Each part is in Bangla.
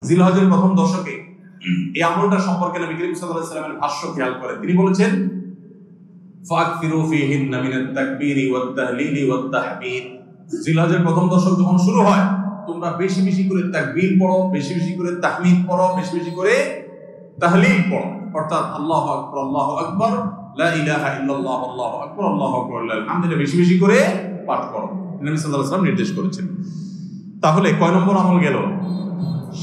জিলহজের প্রথম দশকে এই আমলটা সম্পর্কে নবী করিম সাল্লাল্লাহু আলাইহি ওয়াসাল্লামের ভাষ্য খেয়াল করেন। তিনি বলেছেন, ফাকফিরু ফীহিন্না মিনাত তাকবীরি ওয়াত তাহলিলি ওয়াত তাহমিদ। জিলহজের প্রথম দশক যখন শুরু হয়, তোমরা বেশি বেশি করে তাকবীর পড়ো, বেশি বেশি করে তাহমিদ পড়ো, বেশি বেশি করে তাহলিল পড়ো, অর্থাৎ আল্লাহু আকবার, আল্লাহু আকবার, লা ইলাহা ইল্লাল্লাহ, আল্লাহু আকবার, আল্লাহু আকবার, আলহামদুলিল্লাহ, বেশি বেশি করে পাঠ করো। নবী সাল্লাল্লাহু আলাইহি ওয়াসাল্লাম নির্দেশ করেছেন। তাহলে কয় নম্বর আমল গেল?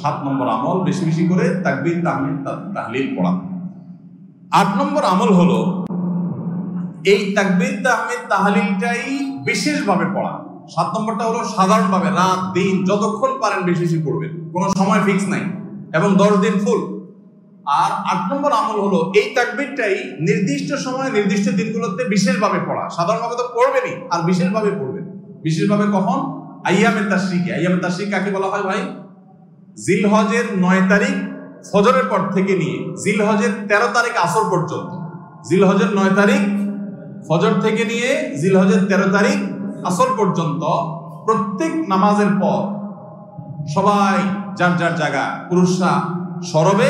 7 নম্বর আমল, বেশি বেশি করে তাকবীর, তাহমিদ, তাহলিল পড়া। 8 নম্বর আমল হলো এই তাকবীর, তাহমিদ, তাহলিলটাই বিশেষভাবে পড়া। 7 নম্বরটা হলো সাধারণভাবে রাত দিন যতক্ষণ পারেন বেশি বেশি পড়বেন, কোনো সময় ফিক্স নাই, এবং 10 দিন ফুল। আর 8 নম্বর আমল হলো এই তাকবীরটাই নির্দিষ্ট সময় নির্দিষ্ট দিনগুলোতে বিশেষভাবে পড়া। সাধারণভাবে তো পড়বেনই, আর বিশেষভাবে পড়বেন। বিশেষভাবে কখন? আইয়ামে তাশরিক। আইয়ামে তাশরিক কাকে বলা হয় ভাই? জিলহজের 9 তারিখ ফজরের পর থেকে নিয়ে জিলহজের 13 তারিখ আসর পর্যন্ত। জিলহজের 9 তারিখ ফজর থেকে নিয়ে জিলহজের 13 তারিখ আসর পর্যন্ত প্রত্যেক নামাজের পর সবাই যার যার জায়গা, পুরুষরা সরবে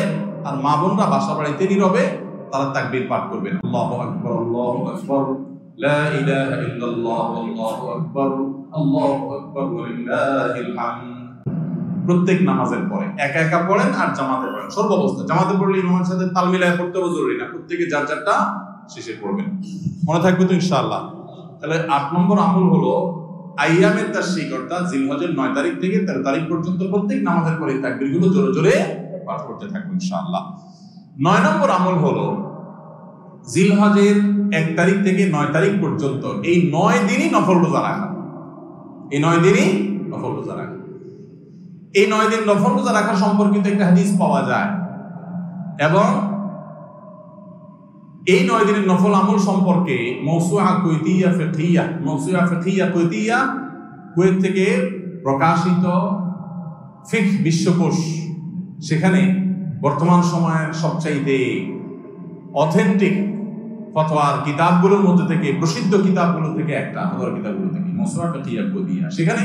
আর মা বোনরা বাসা বাড়িতে নীরবে তারা তাকবীর পাঠ করবেন। আল্লাহু আকবার, আল্লাহু আকবার, লা ইলাহা ইল্লাল্লাহ, আল্লাহু আকবার, আল্লাহু আকবার, ওয়ালিল্লাহিল হামদ। প্রত্যেক নামাজের পরে একা একা পড়েন আর জামাতে পড়েন, সর্বাবস্থা। জামাতে পড়লে ইমামের সাথে তাল মিলায় পড়তে হবে জরুরি না, প্রত্যেকে যার যারটা শেষে পড়বেন। মনে থাকবে তো ইনশাআল্লাহ? তাহলে 8 নম্বর আমল হলো আইয়ামে তাশরিক, অর্থাৎ জিলহজের 9 তারিখ থেকে 13 তারিখ পর্যন্ত প্রত্যেক নামাজের পরে তাকবীরগুলো জোরে জোরে পাঠ করতে থাকবো ইনশাআল্লাহ। 9 নম্বর আমল হলো জিলহজের 1 তারিখ থেকে 9 তারিখ পর্যন্ত এই 9 দিনই নফল রোজা রাখা। এই 9 দিনই নফল রোজা রাখা। এই 9 দিন নফল রোজা রাখা সম্পর্কিত একটা হাদিস পাওয়া যায়, এবং এই 9 দিনের নফল আমল সম্পর্কে মওসুআ কুয়েতিয়া ফিকহিয়া কুয়েতিয়া, কুয়েত থেকে প্রকাশিত ফিকহ বিশ্বকোষ, সেখানে বর্তমান সময়ের সবচাইতে অথেন্টিক ফতোয়ার কিতাবগুলোর মধ্যে থেকে, প্রসিদ্ধ কিতাবগুলো থেকে একটা, ফতোয়ার কিতাবগুলো থেকে মওসুআ ফিকহিয়া কুয়েতিয়া, সেখানে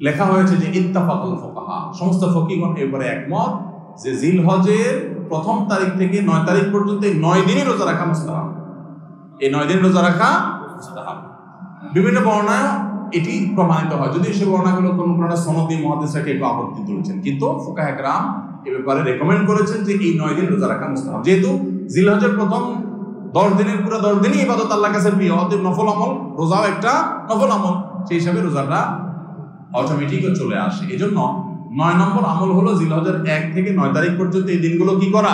লেখা হয়েছে যে ইত্তাফাকুল ফুকাহা, সমস্ত ফকিহগণ এবারে একমত যে জিলহজের প্রথম তারিখ থেকে 9 তারিখ পর্যন্ত এই 9 দিনই রোজা রাখা মুস্তাহাব। এই 9 দিন রোজা রাখা মুস্তাহাব। বিভিন্ন বর্ণনায় এটি প্রমাণিত হয়, যদি সে বর্ণনাগুলো কোনো সনদি মুহাদ্দিসরা একটু আপত্তি তুলেছেন, কিন্তু ফুকাহে কেরাম এ ব্যাপারে রেকমেন্ড করেছেন যে এই 9 দিন রোজা রাখা মুস্তাহাব। যেহেতু জিলহজের প্রথম 10 দিনের পুরো 10 দিনই ইবাদত আল্লাহর কাছে প্রিয়, অতএব নফল আমল, রোজাও একটা নফল আমল, সেই হিসাবে রোজাটা অটোমেটিক চলে আসে। এজন্য 9 নম্বর আমল হলো জিলহজের 1 থেকে 9 তারিখ পর্যন্ত এই দিনগুলো কি করা?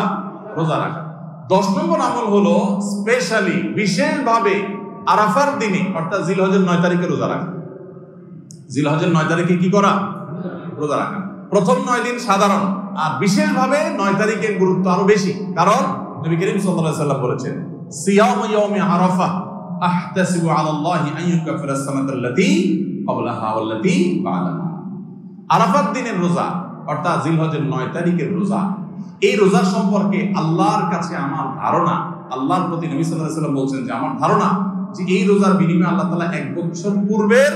রোজা রাখা। 10 নম্বর আমল হলো স্পেশালি, বিশেষভাবে আরাফার দিনে, অর্থাৎ জিলহজের 9 তারিখে রোজা রাখা। জিলহজের 9 তারিখে কি করা? রোজা রাখা। প্রথম 9 দিন সাধারণ, আর বিশেষভাবে 9 তারিখের গুরুত্ব আরো বেশি, কারণ নবী করিম সাল্লাল্লাহু আলাইহি ওয়াসাল্লাম বলেছেন, সিয়ামু ইয়াউমি আরাফা আহতাসিবু আলাল্লাহি আন ইউকাফিরা আস-সানাতাল্লাতী ক্বাবলাহা ওয়াল্লাতী বা'দাহা। আরাফাত দিনের রোজা, অর্থাৎ জিলহজের 9 তারিখের রোজা, এই রোজার সম্পর্কে আল্লাহর কাছে আমার ধারণা, আল্লাহর প্রতি নবী সাল্লাল্লাহু আলাইহি ওয়াসাল্লাম বলছেন যে আমার ধারণা যে এই রোজার বিনিময়ে আল্লাহ তাআলা 1 বছর পূর্বের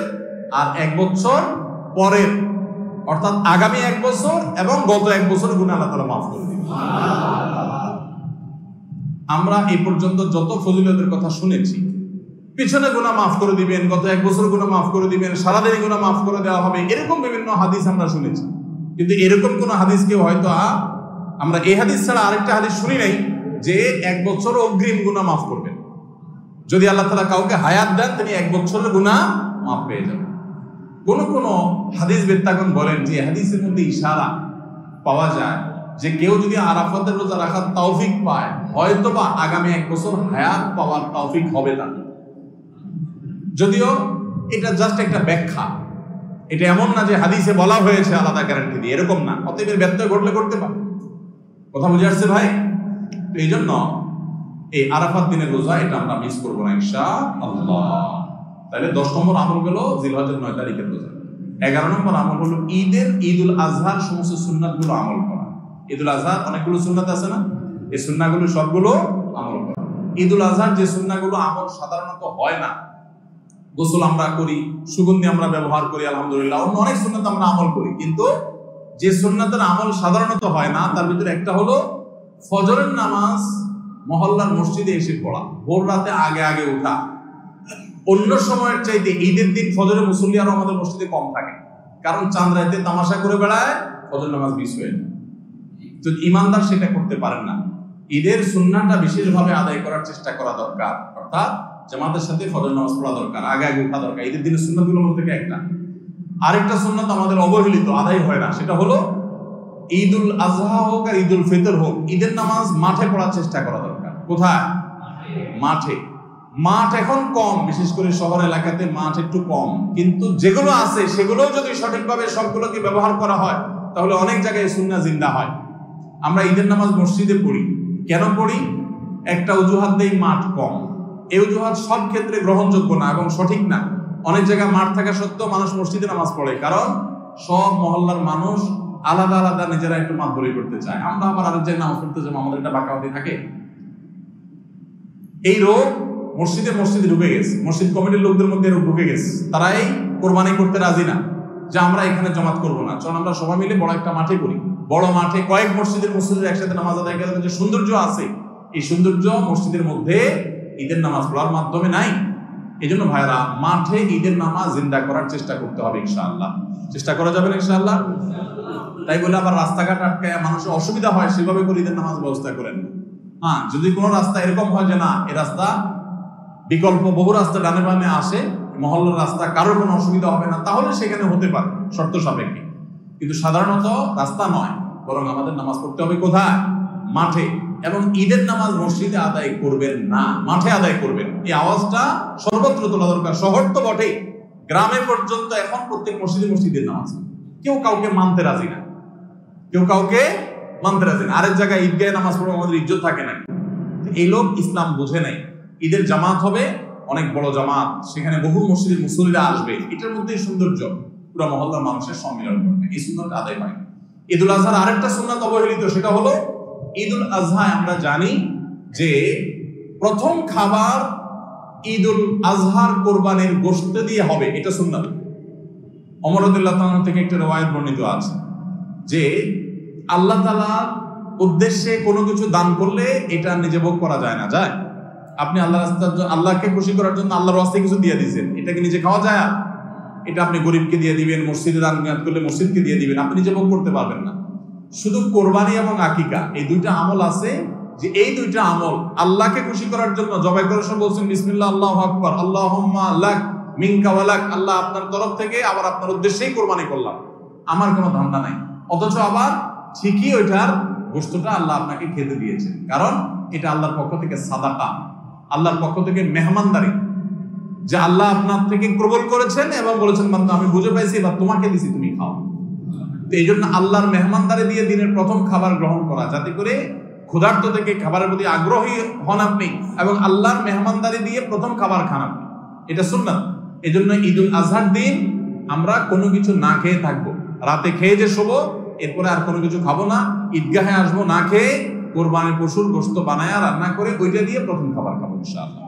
আর 1 বছর পরের, অর্থাৎ আগামী 1 বছর এবং গত 1 বছরের গুনাহ আল্লাহ তাআলা মাফ করে দিবেন। আমরা এই পর্যন্ত যত ফজিলতের কথা শুনেছি, পিছনে গুনাহ মাফ করে দিবেন, গত 1 বছর গুনাহ মাফ করে দিবেন, সারাদিনের গুনাহ মাফ করে দেওয়া হবে, এরকম বিভিন্ন হাদিস আমরা শুনেছি। কিন্তু এরকম কোন হাদিস কেউ হয়তো আমরা এই হাদিস ছাড়া আরেকটা হাদিস শুনি নাই যে 1 বছর অগ্রিম গুনাহ মাফ করবেন। যদি আল্লাহ তাআলা কাউকে হায়াত দেন, তিনি 1 বছরের গুনাহ মাফ পেয়ে যাবেন। কোন কোন হাদিস বেত্তাগণ বলেন যে হাদিসের মধ্যে ইশারা পাওয়া যায় যে কেউ যদি আরাফাতের রোজা রাখার তৌফিক পায়, হয়তোবা আগামী 1 বছর হায়াত পাওয়ার তৌফিক হবে তার। যদিও এটা জাস্ট একটা ব্যাখ্যা, এটা এমন না যে হাদিসে বলা হয়েছে আলাদা গ্যারান্টি দিয়ে, এরকম না। অতএব ব্যত্যয় ঘটলে করতে পারে। কথা বুঝে আসছে ভাই? তো এই জন্য এই আরাফাত দিনের রোজা এটা আমরা মিস করবো না ইনশাআল্লাহ। তাহলে 10 নম্বর আমল হলো জিলহজের 9 তারিখের রোজা। 11 নম্বর আমল হলো ঈদুল আজহার সমস্ত সুন্নাতগুলো আমল করা। ঈদুল আজহার অনেকগুলো সুন্নাত আছে না? এই সুন্নাহগুলো সবগুলো আমল করা। ঈদুল আজহার যে সুন্নাহগুলো আমল সাধারণত হয় না, গোসল আমরা করি, সুগন্ধি আমরা ব্যবহার করি, আলহামদুলিল্লাহ, অন্য অনেক সুন্নাত আমরা আমল করি, কিন্তু যে সুন্নাতের আমল সাধারণত হয় না তার ভিতরে একটা হলো ফজরের নামাজ মহল্লার মসজিদে এসে পড়া, ভোর রাতে আগে আগে ওঠা। অন্য সময়ের চাইতে ঈদের দিন ফজরের মুসল্লি আরো আমাদের মসজিদে কম থাকে, কারণ চাঁদ রাতে তামাশা করে বেড়ায়, ফজর নামাজ মিস হয়ে যায়। তো ইমানদার সেটা করতে পারেন না। ঈদের সুন্নাহটা বিশেষভাবে আদায় করার চেষ্টা করা দরকার, অর্থাৎ জামাতের সাথে ফজর নামাজ পড়া দরকার, আগে আগে উঠা দরকার। ঈদের দিনের সুন্নাতগুলোর মধ্যে থেকে একটা। আরেকটা সুন্নাত আমাদের অবহেলিত, আদায় হয় না, সেটা হলো ঈদুল আজহা হোক আর ঈদুল ফিতর হোক, ঈদের নামাজ মাঠে পড়ার চেষ্টা করা দরকার। কোথায়? মাঠে। মাঠ এখন কম, বিশেষ করে শহর এলাকাতে মাঠ একটু কম, কিন্তু যেগুলো আছে সেগুলো যদি সঠিকভাবে সবগুলোকে ব্যবহার করা হয় তাহলে অনেক জায়গায় সুন্নাহ জিন্দা হয়। আমরা ঈদের নামাজ মসজিদে পড়ি, কেন পড়ি? একটা অজুহাত দেই, মাঠ কম। এই অজুহাত সব ক্ষেত্রে গ্রহণযোগ্য না এবং সঠিক না। অনেক জায়গায় মাঠ থাকা সত্ত্বেও মানুষ মসজিদে নামাজ পড়ে, কারণ সব মহল্লার মানুষ আলাদা আলাদা নিজেরা একটু মাঠ বলি করতে চায়। আমরা আবার আরেক জায়গায় নামাজ পড়তে যাবো, আমাদের একটা বাঁকাবাদি থাকে। এই রোগ মসজিদে মসজিদে ঢুকে গেছে, মসজিদ কমিটির লোকদের মধ্যে রোগ ঢুকে গেছে। তারাই কোরবানি করতে রাজি না, যে আমরা এখানে জমাত করবো না, চল আমরা সবাই মিলে বড় একটা মাঠে করি। বড় মাঠে কয়েক মসজিদের মুসল্লিরা একসাথে নামাজ আদায় করার যে সৌন্দর্য আছে, এই সৌন্দর্য মসজিদের মধ্যে ঈদের নামাজ পড়ার মাধ্যমে নাই। এই জন্য ভাইরা, মাঠে ঈদের নামাজ জিন্দা করার চেষ্টা করতে হবে ইনশাআল্লাহ। চেষ্টা করা যাবে না ইনশাআল্লাহ? তাই বলে আবার রাস্তাঘাট আটকায় মানুষের অসুবিধা হয় সেভাবে করে ঈদের নামাজ ব্যবস্থা করেন। হ্যাঁ, যদি কোনো রাস্তা এরকম হয় যে না, এই রাস্তা বিকল্প বহু রাস্তা ডানে বামে আসে, মহল্লার রাস্তা, কারোর কোনো অসুবিধা হবে না, তাহলে সেখানে হতে পারে শর্ত সাপেক্ষে। কিন্তু সাধারণত রাস্তা নয়, বরং আমাদের নামাজ পড়তে হবে কোথায়? মাঠে। এবং ঈদের নামাজ মসজিদে আদায় করবেন না, মাঠে আদায় করবেন। এই আওয়াজটা সর্বত্র তোলা দরকার। শহর তো বটেই, গ্রামে পর্যন্ত এখন প্রত্যেক মসজিদে মসজিদের নামাজ। কেউ কাউকে মানতে রাজি না, কেউ কাউকে মানতে রাজি না। আরেক জায়গায় ঈদগাহে নামাজ পড়ে আমাদের ইজ্জত থাকে না। এই লোক ইসলাম বোঝে নাই। ঈদের জামাত হবে, অনেক বড় জামাত, সেখানে বহু মসজিদের মুসল্লিরা আসবে, এটার মধ্যেই সৌন্দর্য, পুরো মহল্লার মানুষের সম্মিলন করবে, এই সুন্নাত আদায় হয়। ঈদুল আজহার আরেকটা সুন্নাত অবহেলিত, সেটা হলো ঈদুল আজহায় আমরা জানি যে প্রথম খাবার ঈদুল আজহার কোরবানির গোশত দিয়ে হবে, এটা সুন্নাত। ওমর রাদিয়াল্লাহু তাআলা থেকে একটা রওয়ায়াত বর্ণিত আছে যে আল্লাহ তাআলার উদ্দেশ্যে কোনো কিছু দান করলে এটা নিজে ভোগ করা যায় না। যায়? আপনি আল্লাহকে খুশি করার জন্য আল্লাহর ওয়াস্তে কিছু দিয়ে দিয়েছেন, এটা কি নিজে খাওয়া যায়? এটা আপনি গরিবকে দিয়ে দিবেন, মসজিদে দান করলে মসজিদকে দিয়ে দিবেন, আপনি নিজে ভোগ করতে পারবেন না। শুধু কোরবানি এবং আকিকা, এই দুইটা আমল আছে যে এই দুইটা আমল আল্লাহকে খুশি করার জন্য জবাই করার সময় বলছেন বিসমিল্লাহ আল্লাহু আকবার, আল্লাহুম্মা লাক মিনকা ওয়া লাক, আল্লাহ আপনার তরফ থেকে আবার আপনার উদ্দেশ্যেই কোরবানি করলাম, আমার কোনো ধান্দা নাই। অথচ আবার ঠিকই ওইটার গোশতটা আল্লাহ আপনাকে খেতে দিয়েছেন, কারণ এটা আল্লাহর পক্ষ থেকে সাদাকা, আল্লাহর পক্ষ থেকে মেহমানদারি, যে আল্লাহ আপনার থেকে কবুল করেছেন এবং বলেছেন বান্দা আমি বুঝে পাইছি, এবার তোমাকে দিছি, তুমি খাও। তো এই জন্য আল্লাহর মেহমানদারি দিয়ে দিনের প্রথম খাবার গ্রহণ করা, যাতে করে ক্ষুধার্ত থেকে খাবারের প্রতি আগ্রহী হন আপনি, এবং আল্লাহর মেহমানদারি দিয়ে প্রথম খাবার খান আপনি, এটা সুন্নাত। এই জন্য ঈদুল আজহার দিন আমরা কোনো কিছু না খেয়ে থাকবো, রাতে খেয়ে যে শোবো, এরপরে আর কোনো কিছু খাবো না, ঈদগাহে আসবো না খেয়ে, কোরবানির পশুর গোশত বানায়া রান্না করে ওইটা দিয়ে প্রথম খাবার খাবো ইনশাআল্লাহ।